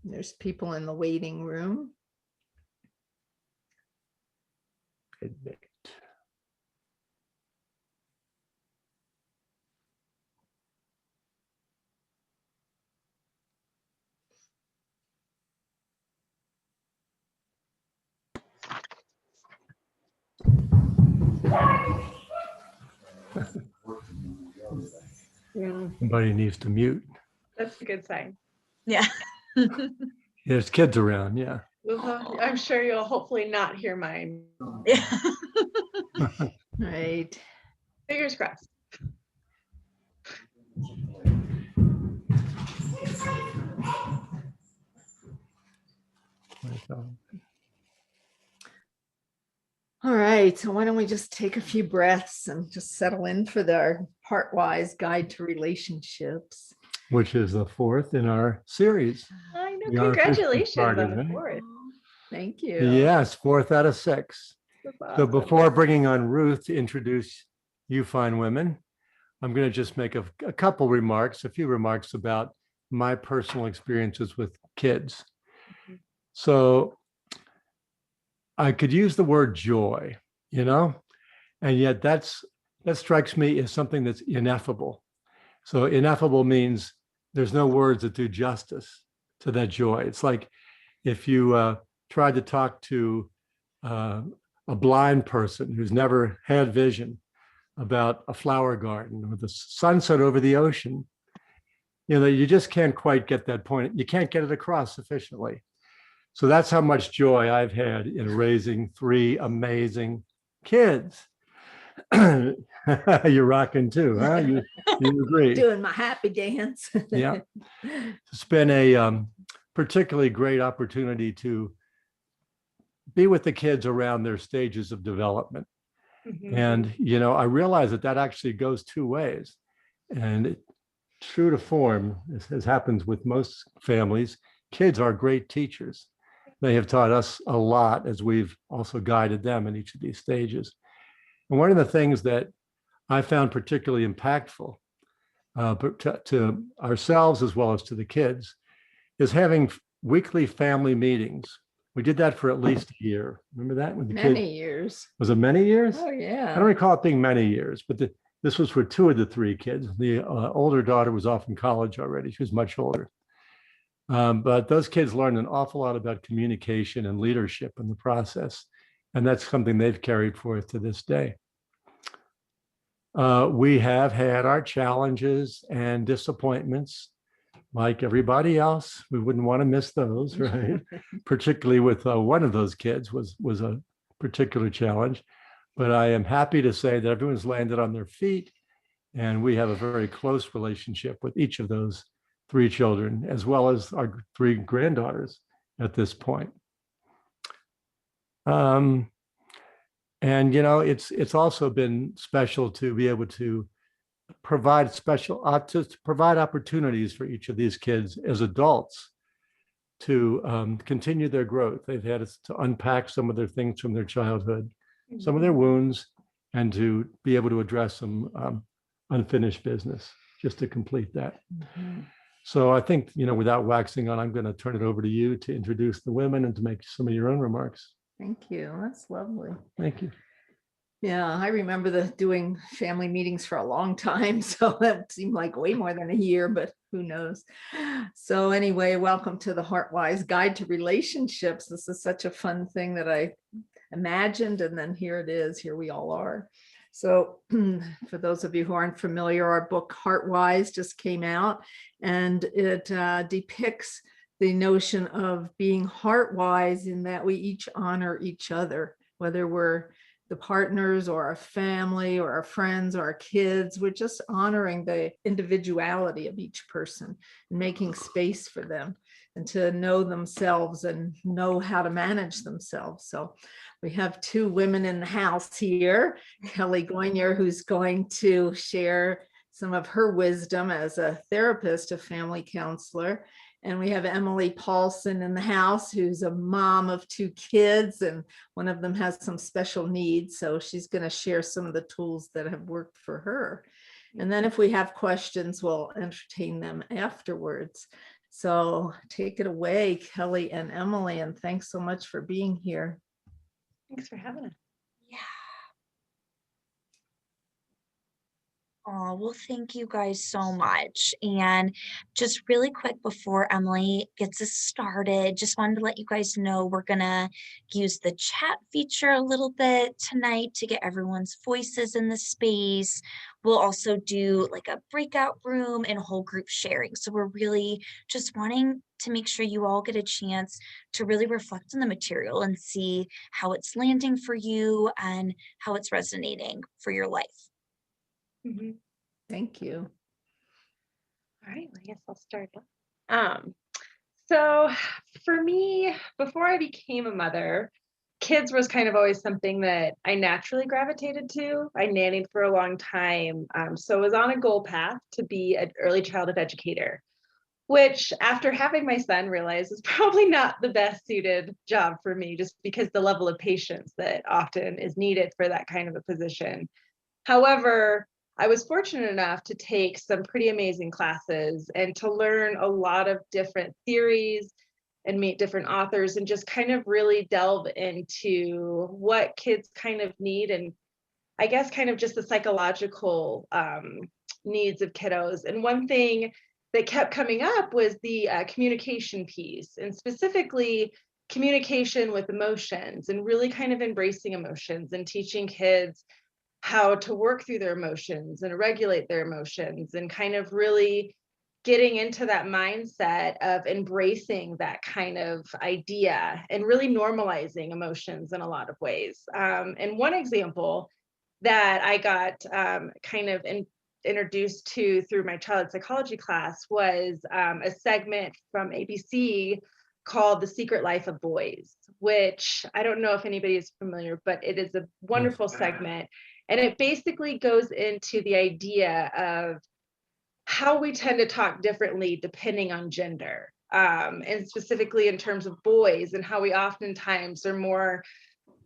There's people in the waiting room. Admit. Yeah, Somebody needs to mute. that's a good sign. Yeah. There's kids around, yeah. I'm sure you'll hopefully not hear mine. Yeah. Right. Fingers crossed. All right. So why don't we just take a few breaths and just settle in for our Heartwise Guide to Relationships. Which is the fourth in our series. I know. We are officially Congratulations started, on the right? fourth. Thank you. Yes, 4th out of 6. That's So awesome. before bringing on Ruth to introduce you fine women, I'm going to just make a couple remarks, a few remarks about my personal experiences with kids. Mhm. So I could use the word joy, and yet that strikes me as something that's ineffable. So ineffable means there's no words that do justice to that joy. It's like if you tried to talk to a blind person who's never had vision about a flower garden or the sunset over the ocean, you just can't quite get that point. You can't get it across sufficiently. So that's how much joy I've had in raising 3 amazing kids. You're rocking too, huh? You agree? Doing my happy dance. Yeah. It's been a particularly great opportunity to be with the kids around their stages of development. Mhm. And, I realize that actually goes 2 ways. And true to form, as happens with most families, kids are great teachers. They have taught us a lot as we've also guided them in each of these stages. And one of the things that I found particularly impactful to ourselves as well as to the kids is having weekly family meetings. We did that for at least a year. Remember that? When the Many years. Was it many years? Oh, I yeah. don't recall it being many years, but this was for 2 of the 3 kids. The older daughter was off in college already. She was much older. But those kids learned an awful lot about communication and leadership in the process. And that's something they've carried forth to this day. We have had our challenges and disappointments like everybody else. We wouldn't want to miss those, right? Particularly with one of those kids was a particular challenge. But I am happy to say that everyone's landed on their feet, and we have a very close relationship with each of those 3 children, as well as our 3 granddaughters at this point. And it's also been special to be able to provide provide opportunities for each of these kids as adults to continue their growth. They've had to unpack some of their things from their childhood, some of their wounds, and to be able to address some unfinished business just to complete that. Mhm. So I think, without waxing on, I'm going to turn it over to you to introduce the women and to make some of your own remarks. Thank you. That's lovely. Thank you. Yeah, I remember doing family meetings for a long time. So that seemed like way more than a year, but who knows? So anyway, welcome to the Heartwise Guide to Relationships. This is such a fun thing that I imagined, and then here it is. Here we all are. So for those of you who aren't familiar, our book Heartwise just came out, and it depicts the notion of being heartwise in that we each honor each other, whether we're the partners or our family or our friends or our kids. We're just honoring the individuality of each person and making space for them and to know themselves and know how to manage themselves. So we have 2 women in the house here, Kelly Gonynor, who's going to share some of her wisdom as a therapist, a family counselor. And we have Emily Paulson in the house, who's a mom of 2 kids, and one of them has some special needs. So she's going to share some of the tools that have worked for her. And then if we have questions, we'll entertain them afterwards. So take it away, Kelly and Emily, and thanks so much for being here. Thanks for having us. Yeah. Oh, well, thank you guys so much. And just really quick before Emily gets us started, just wanted to let you guys know we're gonna use the chat feature a little bit tonight to get everyone's voices in the space. We'll also do like a breakout room and whole group sharing. So we're really just wanting to make sure you all get a chance to really reflect on the material and see how it's landing for you and how it's resonating for your life. Mhm. Thank you. All right, well, I guess I'll start. So for me, before I became a mother, kids was kind of always something that I naturally gravitated to. I nannied for a long time, so I was on a goal path to be an early childhood educator, which after having my son realized is probably not the best suited job for me, just because the level of patience that often is needed for that kind of a position. However, I was fortunate enough to take some pretty amazing classes and to learn a lot of different theories and meet different authors and just kind of really delve into what kids kind of need, and I guess kind of just the psychological needs of kiddos. And one thing that kept coming up was the communication piece, and specifically communication with emotions, and really kind of embracing emotions and teaching kids how to work through their emotions and regulate their emotions, and kind of really getting into that mindset of embracing that kind of idea and really normalizing emotions in a lot of ways. And one example that I got kind of introduced to through my child psychology class was a segment from ABC called The Secret Life of Boys, which I don't know if anybody is familiar, but it is a wonderful segment. And it basically goes into the idea of how we tend to talk differently depending on gender, and specifically in terms of boys, and how we oftentimes are more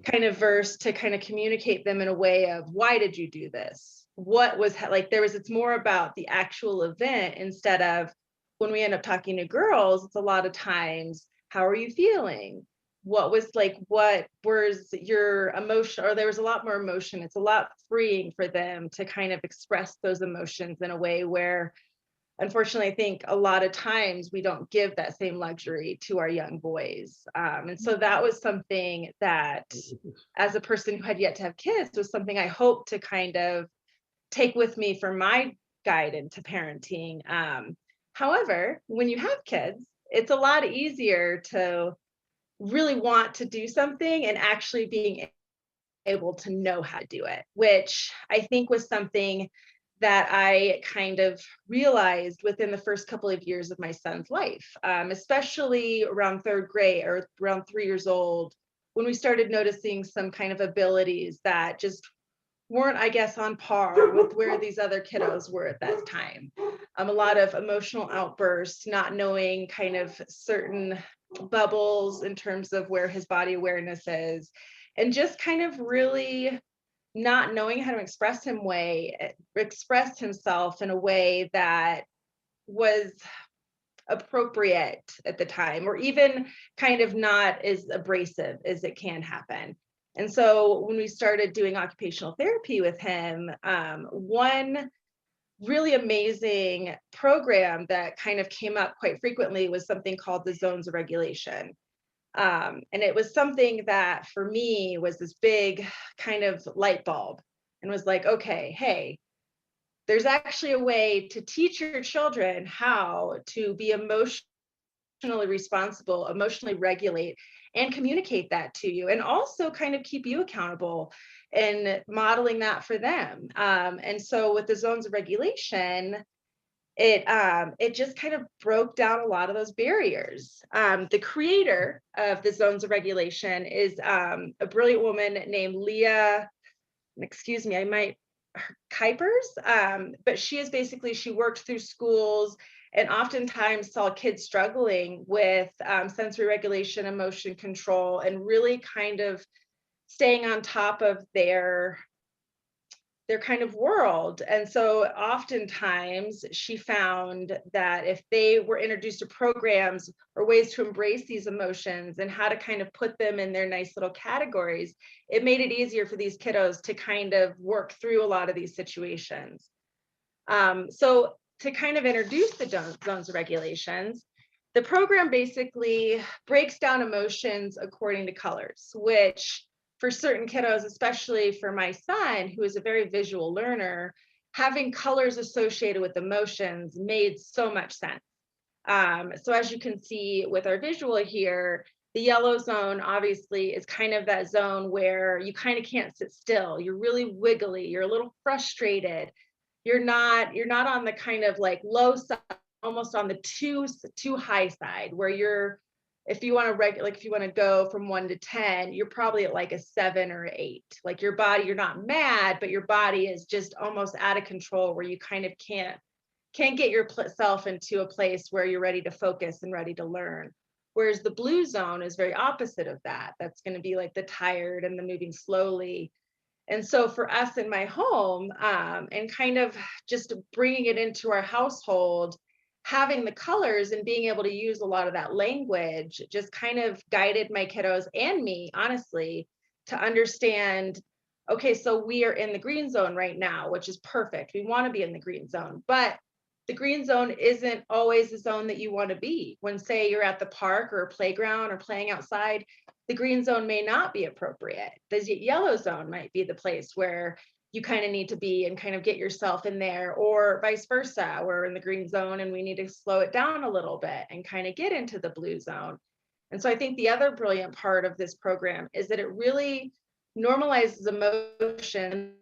kind of versed to kind of communicate them in a way of, why did you do this? What was like, it's more about the actual event, instead of, when we end up talking to girls, it's a lot of times, how are you feeling? What was like, what was your emotion? Or there was a lot more emotion. It's a lot freeing for them to kind of express those emotions in a way where, unfortunately, I think a lot of times we don't give that same luxury to our young boys. And so that was something that, as a person who had yet to have kids, was something I hope to kind of take with me for my guide into parenting. However, when you have kids, it's a lot easier to really want to do something and actually being able to know how to do it, which I think was something that I kind of realized within the first couple of years of my son's life, especially around third grade or around 3 years old, when we started noticing some kind of abilities that just weren't, I guess, on par with where these other kiddos were at that time. A lot of emotional outbursts, not knowing kind of certain bubbles in terms of where his body awareness is, and just kind of really not knowing how to express himself in a way that was appropriate at the time, or even kind of not as abrasive as it can happen. And so when we started doing occupational therapy with him, one really amazing program that kind of came up quite frequently was something called the zones of regulation. And it was something that for me was this big kind of light bulb, and was like, okay, hey, there's actually a way to teach your children how to be emotionally responsible, emotionally regulate, and communicate that to you, and also kind of keep you accountable and modeling that for them. And so with the zones of regulation, it just kind of broke down a lot of those barriers. The creator of the zones of regulation is a brilliant woman named Leah, excuse me, I might, Kuipers, but she worked through schools and oftentimes saw kids struggling with sensory regulation, emotion control, and really kind of staying on top of their kind of world. And so oftentimes she found that if they were introduced to programs or ways to embrace these emotions and how to kind of put them in their nice little categories, it made it easier for these kiddos to kind of work through a lot of these situations. So to kind of introduce the zones of regulations, the program basically breaks down emotions according to colors, which for certain kiddos, especially for my son, who is a very visual learner, having colors associated with emotions made so much sense. So as you can see with our visual here, the yellow zone obviously is kind of that zone where you kind of can't sit still. You're really wiggly, you're a little frustrated. You're not on the kind of like low side, almost on the too high side, where you're, if you want to if you want to go from 1 to 10, you're probably at like a 7 or 8. Like your body, you're not mad, but your body is just almost out of control, where you kind of can't get yourself into a place where you're ready to focus and ready to learn. Whereas the blue zone is very opposite of that. That's going to be like the tired and the moving slowly. And so for us in my home, and kind of just bringing it into our household, having the colors and being able to use a lot of that language just kind of guided my kiddos and me, honestly, to understand, okay, so we are in the green zone right now, which is perfect. We want to be in the green zone, but the green zone isn't always the zone that you want to be. When, say, you're at the park or a playground or playing outside, the green zone may not be appropriate. The yellow zone might be the place where you kind of need to be and kind of get yourself in there, or vice versa. We're in the green zone and we need to slow it down a little bit and kind of get into the blue zone. And so I think the other brilliant part of this program is that it really normalizes emotion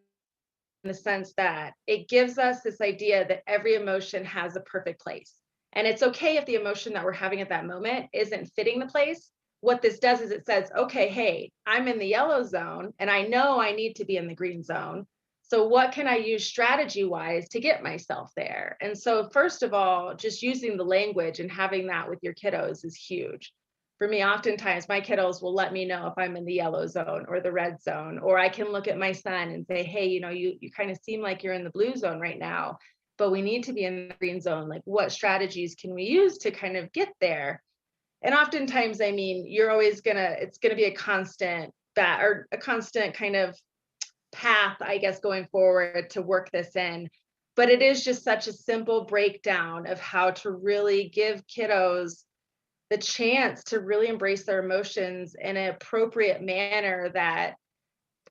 in the sense that it gives us this idea that every emotion has a perfect place. And it's okay if the emotion that we're having at that moment isn't fitting the place. What this does is it says, okay, hey, I'm in the yellow zone and I know I need to be in the green zone. So what can I use strategy wise to get myself there? And so first of all, just using the language and having that with your kiddos is huge. For me, oftentimes my kiddos will let me know if I'm in the yellow zone or the red zone, or I can look at my son and say, hey, you kind of seem like you're in the blue zone right now, but we need to be in the green zone. Like, what strategies can we use to kind of get there? And oftentimes, I mean, it's gonna be a constant kind of path, I guess, going forward to work this in. But it is just such a simple breakdown of how to really give kiddos the chance to really embrace their emotions in an appropriate manner that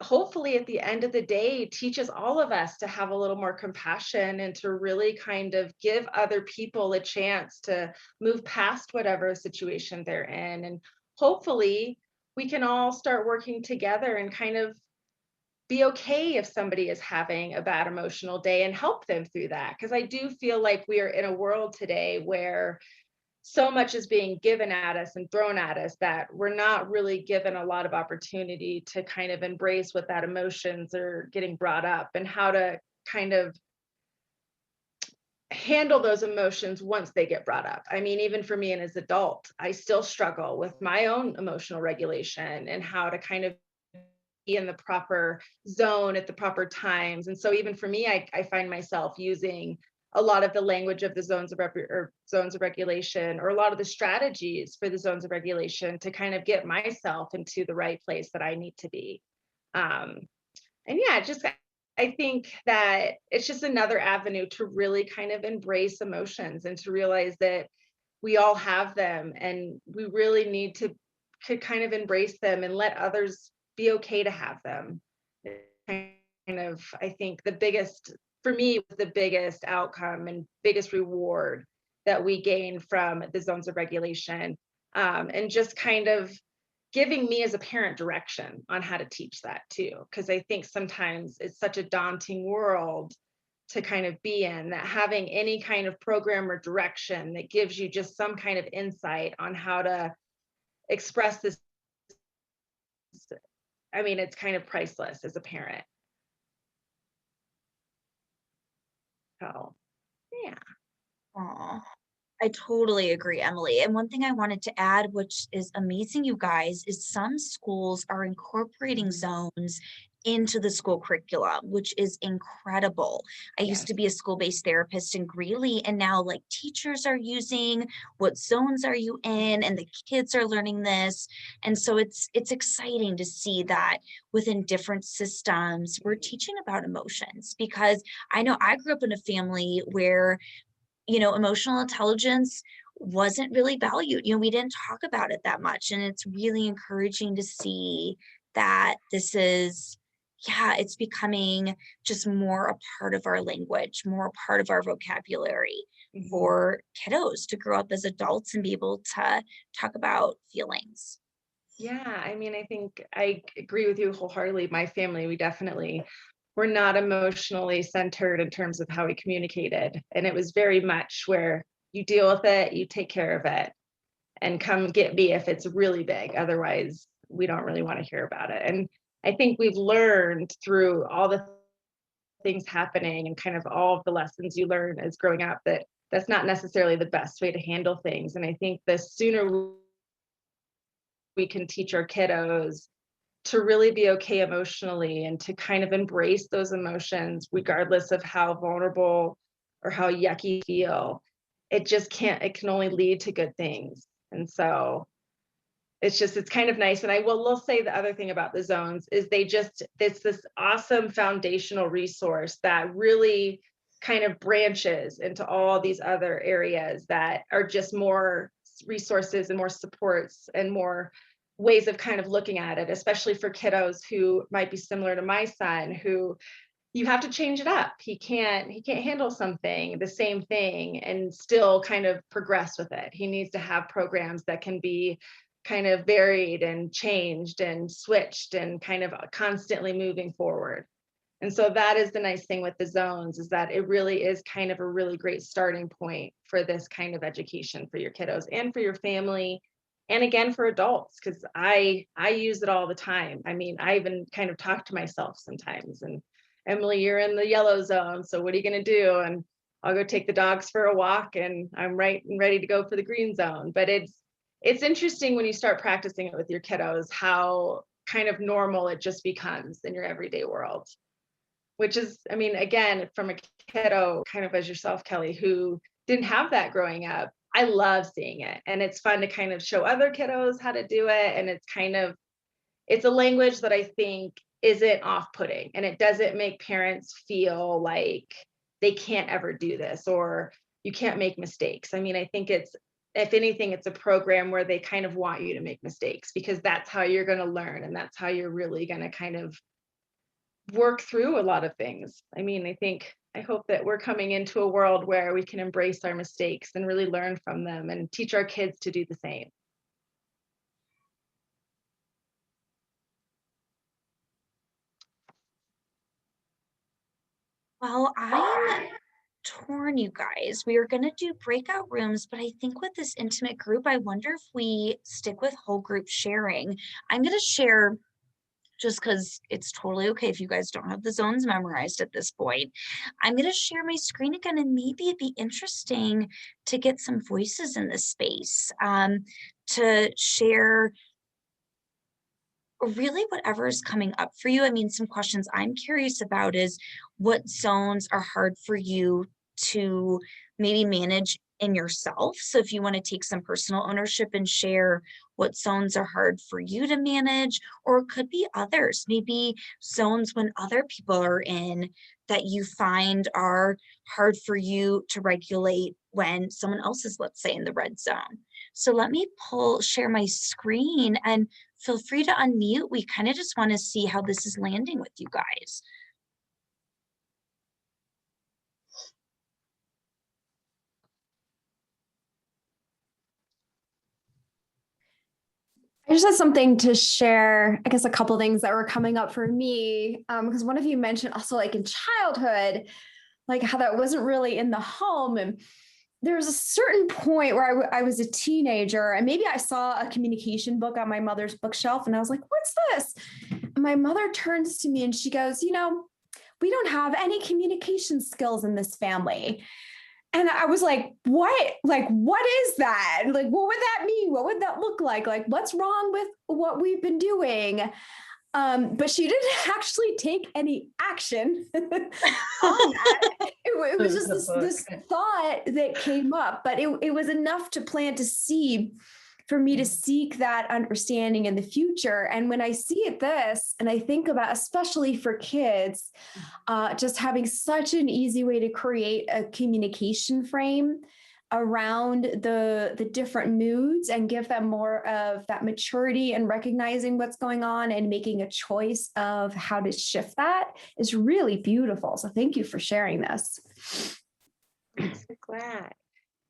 hopefully at the end of the day teaches all of us to have a little more compassion and to really kind of give other people a chance to move past whatever situation they're in. And hopefully we can all start working together and kind of be okay if somebody is having a bad emotional day and help them through that. Because I do feel like we are in a world today where so much is being given at us and thrown at us that we're not really given a lot of opportunity to kind of embrace what that emotions are getting brought up and how to kind of handle those emotions once they get brought up. I mean, even for me and as an adult, I still struggle with my own emotional regulation and how to kind of be in the proper zone at the proper times. And so even for me, I find myself using a lot of the language of the zones of regulation, or a lot of the strategies for the zones of regulation to kind of get myself into the right place that I need to be. And yeah, I think that it's just another avenue to really kind of embrace emotions and to realize that we all have them and we really need to kind of embrace them and let others be okay to have them. Kind of, I think for me, the biggest outcome and biggest reward that we gain from the zones of regulation, and just kind of giving me as a parent direction on how to teach that too. Because I think sometimes it's such a daunting world to kind of be in, that having any kind of program or direction that gives you just some kind of insight on how to express this, I mean, it's kind of priceless as a parent. So, yeah. Aw, I totally agree, Emily. And one thing I wanted to add, which is amazing, you guys, is some schools are incorporating zones into the school curriculum, which is incredible. I used to be a school-based therapist in Greeley, and now like teachers are using what zones are you in, and the kids are learning this. And so it's exciting to see that within different systems, we're teaching about emotions, because I know I grew up in a family where, you know, emotional intelligence wasn't really valued. You know, we didn't talk about it that much. And it's really encouraging to see that this is, yeah, it's becoming just more a part of our language, more a part of our vocabulary for kiddos to grow up as adults and be able to talk about feelings. Yeah, I mean, I think I agree with you wholeheartedly. My family, we definitely were not emotionally centered in terms of how we communicated. And it was very much where you deal with it, you take care of it, and come get me if it's really big. Otherwise, we don't really want to hear about it. And I think we've learned through all the things happening and kind of all of the lessons you learn as growing up that that's not necessarily the best way to handle things. And I think the sooner we can teach our kiddos to really be okay emotionally and to kind of embrace those emotions, regardless of how vulnerable or how yucky you feel, it can only lead to good things. And so it's kind of nice. And will say the other thing about the zones is it's this awesome foundational resource that really kind of branches into all these other areas that are just more resources and more supports and more ways of kind of looking at it, especially for kiddos who might be similar to my son, who you have to change it up. He can't handle something, the same thing, and still kind of progress with it. He needs to have programs that can be kind of varied and changed and switched and kind of constantly moving forward. And so that is the nice thing with the zones, is that it really is kind of a really great starting point for this kind of education for your kiddos and for your family. And again, for adults, because I use it all the time. I mean, I even kind of talk to myself sometimes, and Emily, you're in the yellow zone, so what are you going to do? And I'll go take the dogs for a walk, and I'm right and ready to go for the green zone. But it's interesting when you start practicing it with your kiddos, how kind of normal it just becomes in your everyday world. Which is, I mean, again, from a kiddo, kind of as yourself, Kelly, who didn't have that growing up, I love seeing it. And it's fun to kind of show other kiddos how to do it. And it's a language that I think isn't off-putting, and it doesn't make parents feel like they can't ever do this or you can't make mistakes. I mean, I think if anything, it's a program where they kind of want you to make mistakes, because that's how you're going to learn, and that's how you're really going to kind of work through a lot of things. I mean, I hope that we're coming into a world where we can embrace our mistakes and really learn from them and teach our kids to do the same. Well, I'm torn, you guys. We are going to do breakout rooms, but I think with this intimate group, I wonder if we stick with whole group sharing. I'm going to share, just because it's totally okay if you guys don't have the zones memorized at this point. I'm going to share my screen again, and maybe it'd be interesting to get some voices in this space, to share really whatever is coming up for you. I mean, some questions I'm curious about is, what zones are hard for you to maybe manage in yourself? So if you want to take some personal ownership and share what zones are hard for you to manage, or it could be others, maybe zones when other people are in that you find are hard for you to regulate when someone else is, let's say, in the red zone. So let me share my screen, and feel free to unmute. We kind of just want to see how this is landing with you guys. I just had something to share, I guess a couple things that were coming up for me, because one of you mentioned also like in childhood, like how that wasn't really in the home. And there was a certain point where I was a teenager, and maybe I saw a communication book on my mother's bookshelf, and I was like, what's this? And my mother turns to me and she goes, we don't have any communication skills in this family. And I was like, what? Like, what is that? Like, what would that mean? What would that look like? Like, what's wrong with what we've been doing? But she didn't actually take any action on that. It was just this thought that came up, but it was enough to plant a seed for me to seek that understanding in the future. And when I see this, and I think about, especially for kids, just having such an easy way to create a communication frame around the different moods and give them more of that maturity and recognizing what's going on and making a choice of how to shift that is really beautiful. So thank you for sharing this. I'm so glad.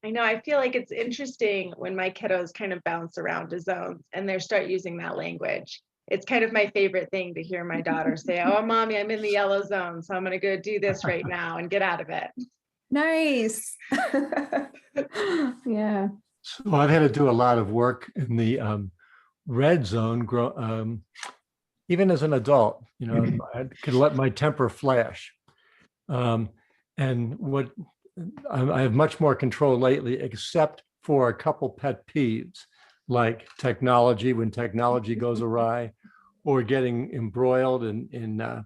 I know, I feel like it's interesting when my kiddos kind of bounce around to zones and they start using that language. It's kind of my favorite thing to hear my daughter say, oh, mommy, I'm in the yellow zone, so I'm going to go do this right now and get out of it. Nice. Yeah. So I've had to do a lot of work in the red zone, even as an adult. I could let my temper flash. And what I have much more control lately, except for a couple pet peeves, like technology, when technology goes awry, or getting embroiled in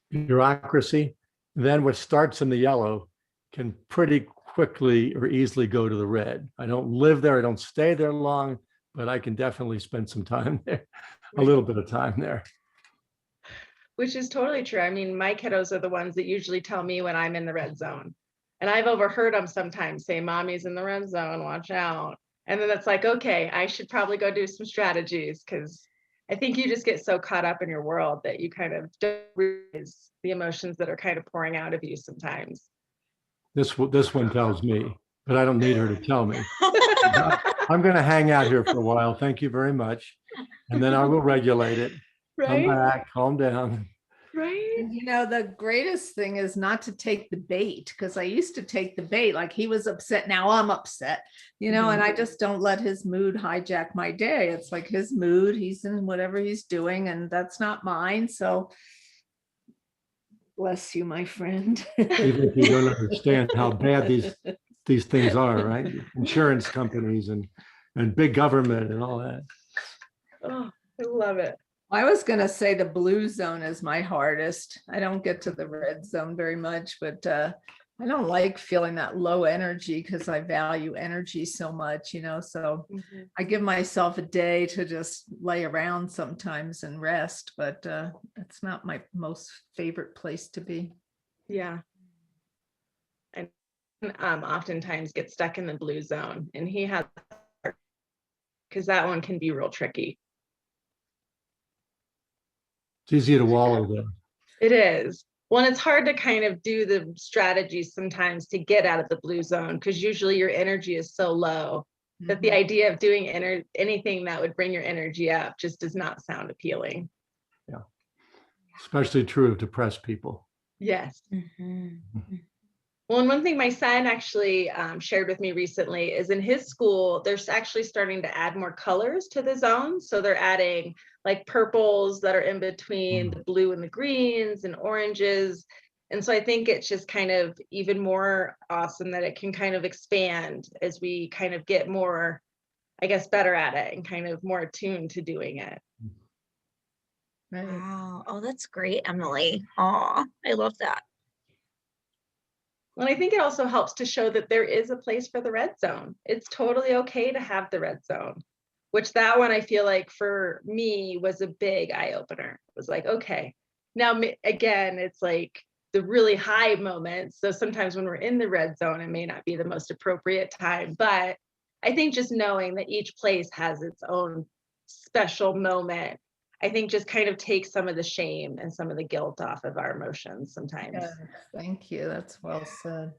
bureaucracy. Then what starts in the yellow can pretty quickly or easily go to the red. I don't live there, I don't stay there long, but I can definitely spend some time there, a little bit of time there. Which is totally true. I mean, my kiddos are the ones that usually tell me when I'm in the red zone. And I've overheard them sometimes say, mommy's in the red zone, watch out. And then it's like, okay, I should probably go do some strategies, because I think you just get so caught up in your world that you kind of don't realize the emotions that are kind of pouring out of you sometimes. This one tells me, but I don't need her to tell me. I'm going to hang out here for a while. Thank you very much. And then I will regulate it. Right? Come back, calm down. Right? The greatest thing is not to take the bait, because I used to take the bait, like he was upset, now I'm upset, and I just don't let his mood hijack my day. It's like his mood, he's in whatever he's doing, and that's not mine. So bless you, my friend. Even if you don't understand how bad these things are, right? Insurance companies and big government and all that. Oh, I love it. I was going to say the blue zone is my hardest. I don't get to the red zone very much, but I don't like feeling that low energy, because I value energy so much, so I give myself a day to just lay around sometimes and rest, but it's not my most favorite place to be. Yeah. And oftentimes get stuck in the blue zone, and he has, because that one can be real tricky. It's easy to wallow there. It is. Well, and it's hard to kind of do the strategies sometimes to get out of the blue zone, because usually your energy is so low that the idea of doing anything that would bring your energy up just does not sound appealing. Yeah. Especially true of depressed people. Yes. Well, and one thing my son actually shared with me recently is in his school, they're actually starting to add more colors to the zones. So they're adding like purples that are in between the blue and the greens and oranges. And so I think it's just kind of even more awesome that it can kind of expand as we kind of get more, I guess, better at it and kind of more attuned to doing it. Right. Wow. Oh, that's great, Emily. Oh, I love that. And I think it also helps to show that there is a place for the red zone. It's totally okay to have the red zone, which that one I feel like for me was a big eye opener. It was like, okay, now again, it's like the really high moments. So sometimes when we're in the red zone, it may not be the most appropriate time, but I think just knowing that each place has its own special moment, I think just kind of takes some of the shame and some of the guilt off of our emotions sometimes. Yeah, thank you. That's well said.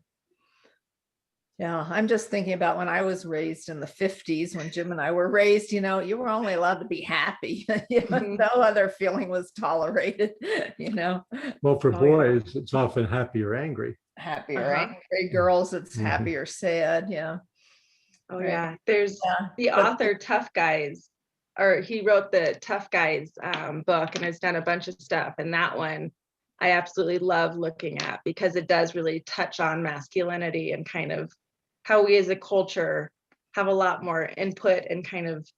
Yeah, I'm just thinking about when I was raised in the 50s, when Jim and I were raised, you were only allowed to be happy. No other feeling was tolerated, Well, for boys, it's often happy or angry. Happy or angry. Girls, it's happy or sad. Yeah. Oh, yeah. There's the author Tough Guys, or he wrote the Tough Guys book and has done a bunch of stuff. And that one I absolutely love looking at, because it does really touch on masculinity and kind of how we as a culture have a lot more input and kind of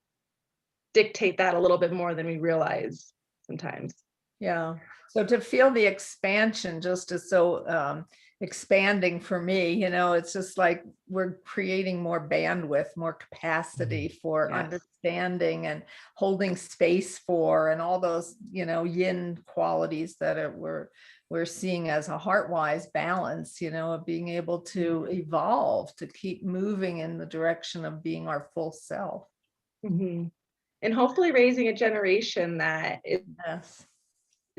dictate that a little bit more than we realize sometimes. Yeah. So to feel the expansion just is so expanding for me, you know, it's just like we're creating more bandwidth, more capacity for Yes. understanding and holding space for, and all those, you know, yin qualities that we're seeing as a heart-wise balance, you know, of being able to evolve, to keep moving in the direction of being our full self. Mm-hmm. And hopefully raising a generation that is Yes.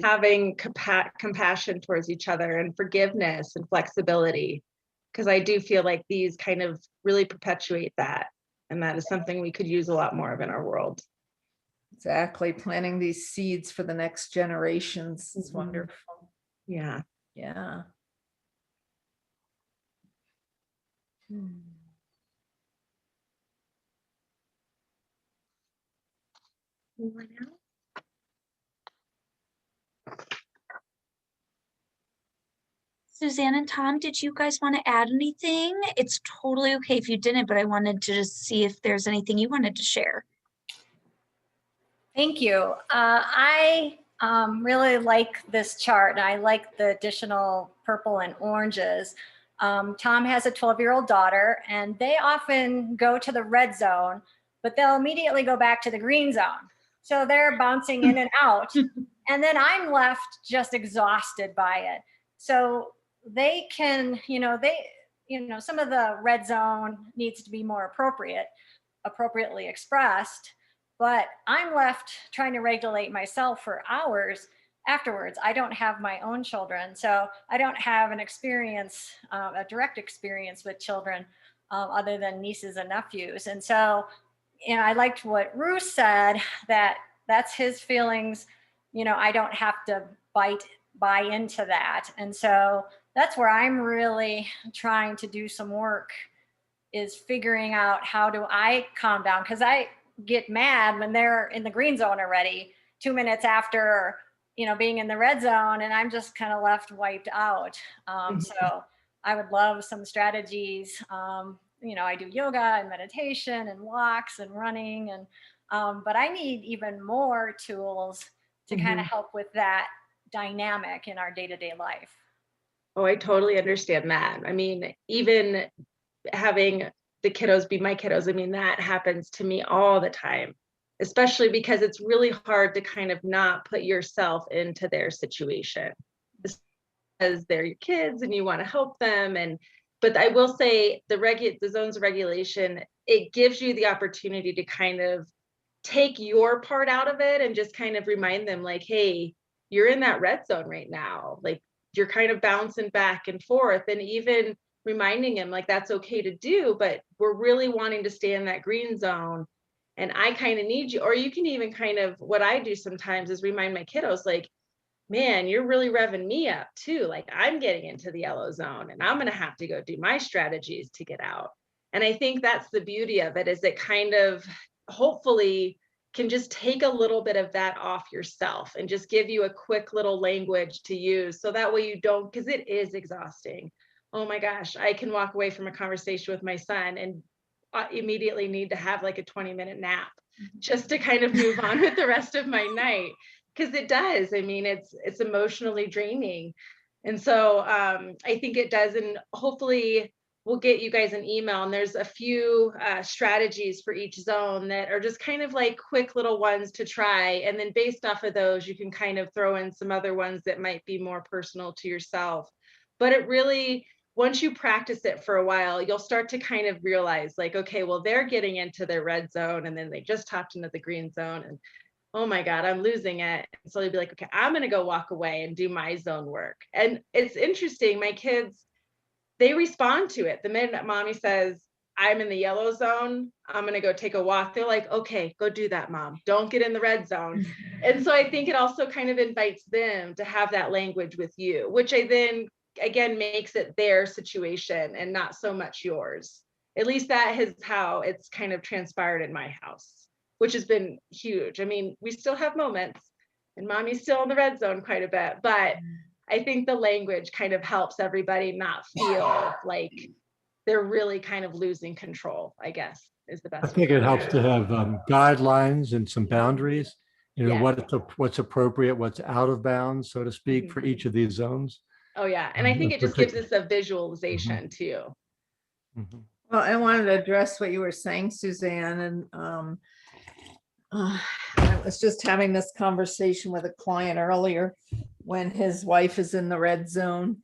having compassion towards each other and forgiveness and flexibility, because I do feel like these kind of really perpetuate that, and that is something we could use a lot more of in our world. Exactly. Planting these seeds for the next generations is Mhm. wonderful. Yeah. Yeah. Anyone else? Suzanne and Tom, did you guys want to add anything? It's totally okay if you didn't, but I wanted to just see if there's anything you wanted to share. Thank you. I really like this chart. I like the additional purple and oranges. Tom has a 12-year-old daughter, and they often go to the red zone, but they'll immediately go back to the green zone. So they're bouncing in and out. And then I'm left just exhausted by it. So they can, some of the red zone needs to be more appropriately expressed. But I'm left trying to regulate myself for hours afterwards. I don't have my own children, so I don't have an experience, a direct experience with children other than nieces and nephews. And so, I liked what Ruth said, that that's his feelings. I don't have to buy into that. And so that's where I'm really trying to do some work, is figuring out how do I calm down, because I get mad when they're in the green zone already 2 minutes after being in the red zone, and I'm just kind of left wiped out. So I would love some strategies. I do yoga and meditation and walks and running, and but I need even more tools to kind of help with that dynamic in our day-to-day life. Oh, I totally understand that. I mean, even having the kiddos be my kiddos, I mean, that happens to me all the time, especially because it's really hard to kind of not put yourself into their situation, because they're your kids and you want to help them. But I will say the zones of regulation, it gives you the opportunity to kind of take your part out of it and just kind of remind them, like, hey, you're in that red zone right now. Like, you're kind of bouncing back and forth, and even reminding him, like, that's okay to do, but we're really wanting to stay in that green zone, and I kind of need you. Or you can even kind of, what I do sometimes is remind my kiddos, like, man, you're really revving me up too. Like, I'm getting into the yellow zone and I'm going to have to go do my strategies to get out. And I think that's the beauty of it, is it kind of hopefully can just take a little bit of that off yourself and just give you a quick little language to use. So that way you don't, because it is exhausting. Oh my gosh, I can walk away from a conversation with my son and immediately need to have like a 20-minute nap just to kind of move on with the rest of my night. Because it does. I mean, it's emotionally draining. And so I think it does. And hopefully we'll get you guys an email, and there's a few strategies for each zone that are just kind of like quick little ones to try. And then based off of those, you can kind of throw in some other ones that might be more personal to yourself. But it really, once you practice it for a while, you'll start to kind of realize, like, okay, well, they're getting into their red zone and then they just hopped into the green zone, and oh my God, I'm losing it. So you'll be like, okay, I'm going to go walk away and do my zone work. And it's interesting. My kids, they respond to it. The minute mommy says, I'm in the yellow zone, I'm going to go take a walk, they're like, okay, go do that, mom. Don't get in the red zone. And so I think it also kind of invites them to have that language with you, which I then, again, makes it their situation and not so much yours. At least that is how it's kind of transpired in my house, which has been huge. I mean, we still have moments, and mommy's still in the red zone quite a bit, but I think the language kind of helps everybody not feel like they're really kind of losing control, I guess, is the best. I think it helps to have guidelines and some boundaries. You know, Yeah. what's appropriate, what's out of bounds, so to speak, for each of these zones. Oh yeah. And I think it just gives us a visualization too. Mhm. Well, I wanted to address what you were saying, Suzanne, and I was just having this conversation with a client earlier when his wife is in the red zone.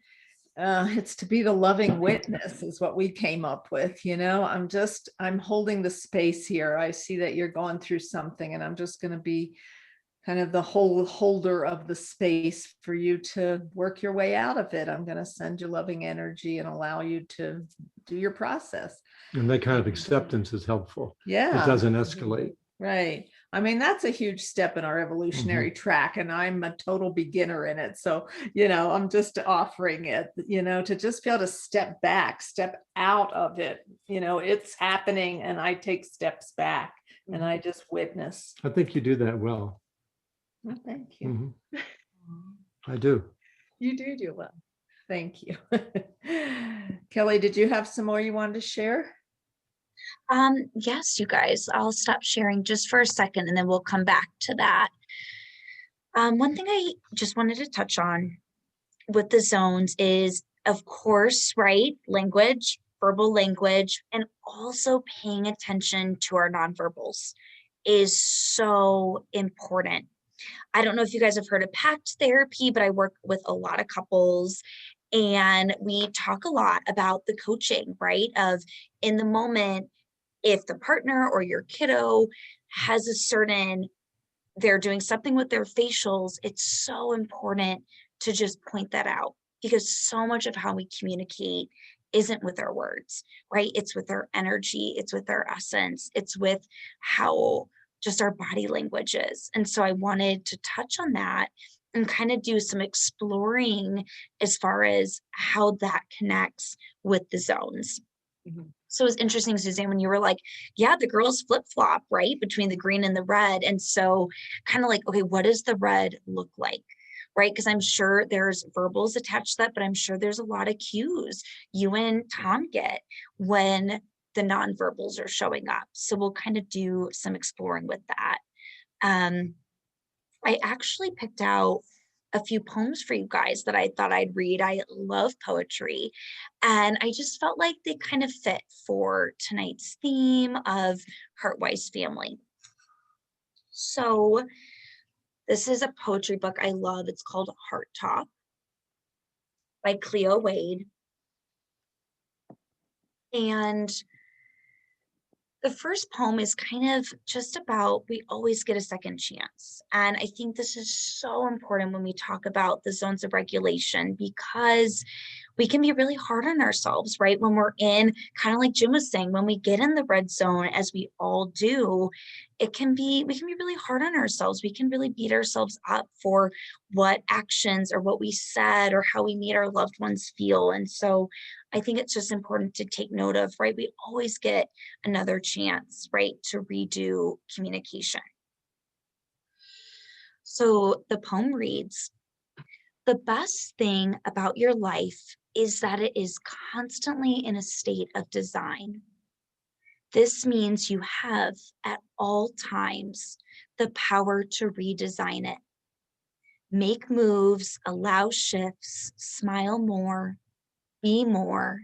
It's to be the loving witness is what we came up with. I'm holding the space here. I see that you're going through something, and I'm just going to be kind of the whole holder of the space for you to work your way out of it. I'm going to send you loving energy and allow you to do your process. And that kind of acceptance is helpful. Yeah. It doesn't escalate. Right. I mean, that's a huge step in our evolutionary track, and I'm a total beginner in it. So, I'm just offering it, to just be able to step back, step out of it. It's happening, and I take steps back and I just witness. I think you do that well. Well, thank you. I do. You do well. Thank you. Kelly, did you have some more you wanted to share? Yes, you guys, I'll stop sharing just for a second and then we'll come back to that. One thing I just wanted to touch on with the zones is, of course, right, language, verbal language, and also paying attention to our nonverbals is so important. I don't know if you guys have heard of PACT therapy, but I work with a lot of couples and we talk a lot about the coaching, right? Of in the moment, if the partner or your kiddo has they're doing something with their facials, it's so important to just point that out, because so much of how we communicate isn't with our words, right? It's with our energy, it's with our essence, it's with how just our body language is. And so I wanted to touch on that and kind of do some exploring as far as how that connects with the zones. So it was interesting, Suzanne, when you were like, yeah, the girls flip-flop, right, between the green and the red. And so kind of like, okay, what does the red look like, right? Because I'm sure there's verbals attached to that, but I'm sure there's a lot of cues you and Tom get when the nonverbals are showing up. So we'll kind of do some exploring with that. I actually picked out a few poems for you guys that I thought I'd read. I love poetry, and I just felt like they kind of fit for tonight's theme of Heartwise Family. So this is a poetry book I love. It's called Heart Talk by Cleo Wade. And the first poem is kind of just about, we always get a second chance. And I think this is so important when we talk about the zones of regulation, because we can be really hard on ourselves, right? When we're in, kind of like Jim was saying, when we get in the red zone, as we all do, we can be really hard on ourselves. We can really beat ourselves up for what actions or what we said or how we made our loved ones feel. And so I think it's just important to take note of, right? We always get another chance, right, to redo communication. So the poem reads, "The best thing about your life is that it is constantly in a state of design. This means you have at all times the power to redesign it. Make moves, allow shifts, smile more, be more,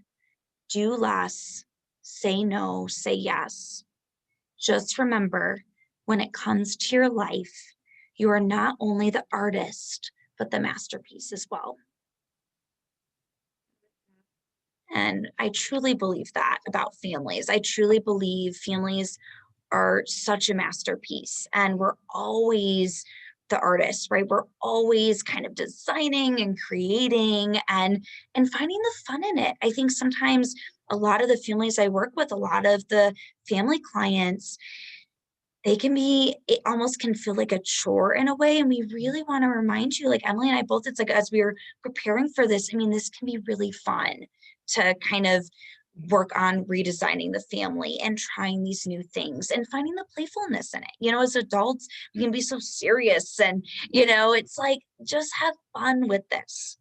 do less, say no, say yes. Just remember, when it comes to your life, you are not only the artist, but the masterpiece as well." And I truly believe that about families. I truly believe families are such a masterpiece, and we're always the artists, right? We're always kind of designing and creating and finding the fun in it. I think sometimes a lot of the families I work with, a lot of the family clients, it almost can feel like a chore in a way. And we really want to remind you, like Emily and I both, it's like as we were preparing for this, I mean, this can be really fun to kind of work on redesigning the family and trying these new things and finding the playfulness in it. As adults, we can be so serious and, it's like, just have fun with this.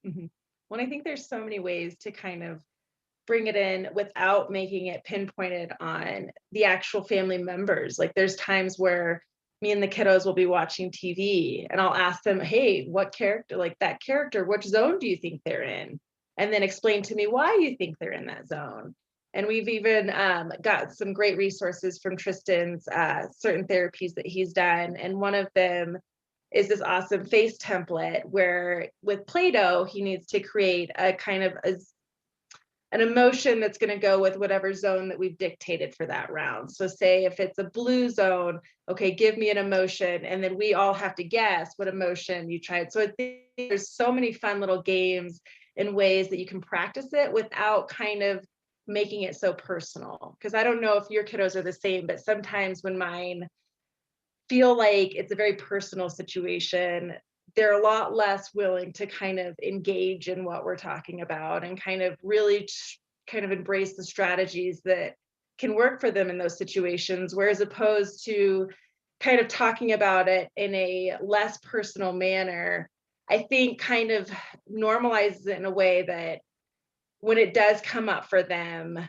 Well, I think there's so many ways to kind of bring it in without making it pinpointed on the actual family members. Like there's times where me and the kiddos will be watching TV, and I'll ask them, hey, what character, like that character, which zone do you think they're in? And then explain to me why you think they're in that zone. And we've even got some great resources from Tristan's certain therapies that he's done. And one of them is this awesome face template where with Play-Doh, he needs to create a kind of an emotion that's going to go with whatever zone that we've dictated for that round. So say if it's a blue zone, okay, give me an emotion. And then we all have to guess what emotion you tried. So I think there's so many fun little games and ways that you can practice it without kind of making it so personal. Because I don't know if your kiddos are the same, but sometimes when mine feel like it's a very personal situation, they're a lot less willing to kind of engage in what we're talking about and kind of really kind of embrace the strategies that can work for them in those situations, whereas opposed to kind of talking about it in a less personal manner, I think kind of normalizes it in a way that when it does come up for them,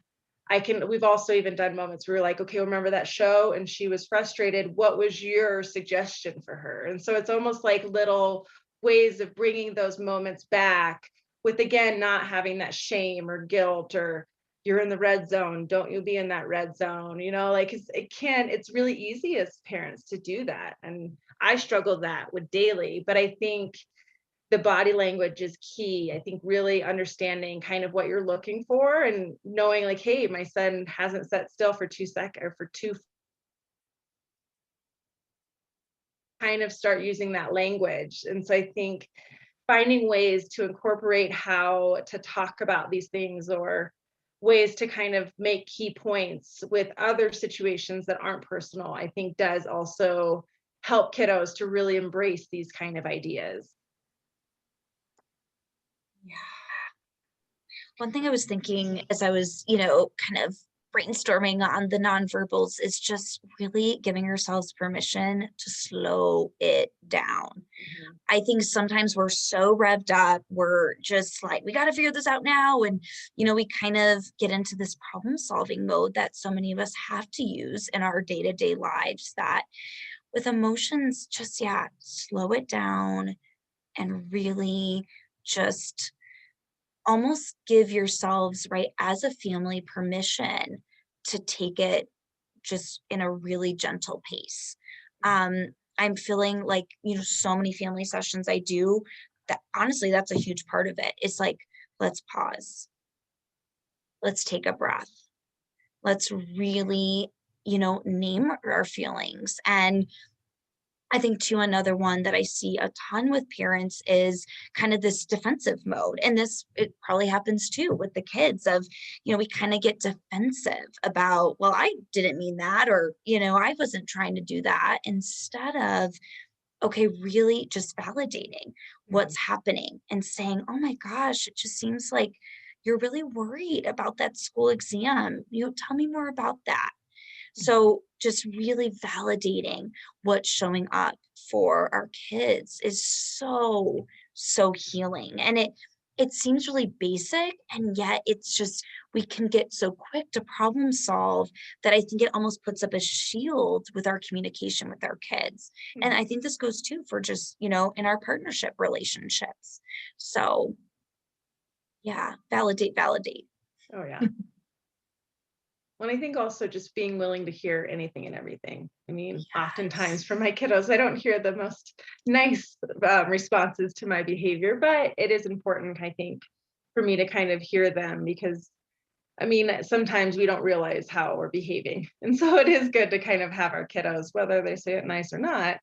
we've also even done moments where we're like, okay, remember that show and she was frustrated. What was your suggestion for her? And so it's almost like little ways of bringing those moments back with, again, not having that shame or guilt or you're in the red zone, don't you be in that red zone, like it's really easy as parents to do that. And I struggle that with daily, but I think the body language is key. I think really understanding kind of what you're looking for and knowing like, hey, my son hasn't sat still for 2 seconds or for two, kind of start using that language. And so I think finding ways to incorporate how to talk about these things or ways to kind of make key points with other situations that aren't personal, I think does also help kiddos to really embrace these kind of ideas. Yeah. One thing I was thinking as I was, kind of brainstorming on the nonverbals is just really giving yourselves permission to slow it down. Mm-hmm. I think sometimes we're so revved up, we're just like, we got to figure this out now. And, we kind of get into this problem solving mode that so many of us have to use in our day-to-day lives, that with emotions, just, slow it down and really just almost give yourselves, right, as a family, permission to take it just in a really gentle pace. I'm feeling like, so many family sessions I do, that honestly, that's a huge part of it. It's like, let's pause. Let's take a breath. Let's really, name our feelings. And I think too, another one that I see a ton with parents is kind of this defensive mode. And it probably happens too with the kids of, we kind of get defensive about, well, I didn't mean that, or, I wasn't trying to do that, instead of, okay, really just validating what's happening and saying, oh my gosh, it just seems like you're really worried about that school exam. Tell me more about that. So just really validating what's showing up for our kids is so, so healing. And it seems really basic, and yet it's just, we can get so quick to problem solve that I think it almost puts up a shield with our communication with our kids. And I think this goes too for just, in our partnership relationships. So validate. Oh yeah. Well, I think also just being willing to hear anything and everything. I mean, oftentimes for my kiddos, I don't hear the most nice responses to my behavior, but it is important, I think, for me to kind of hear them, because I mean, sometimes we don't realize how we're behaving. And so it is good to kind of have our kiddos, whether they say it nice or not,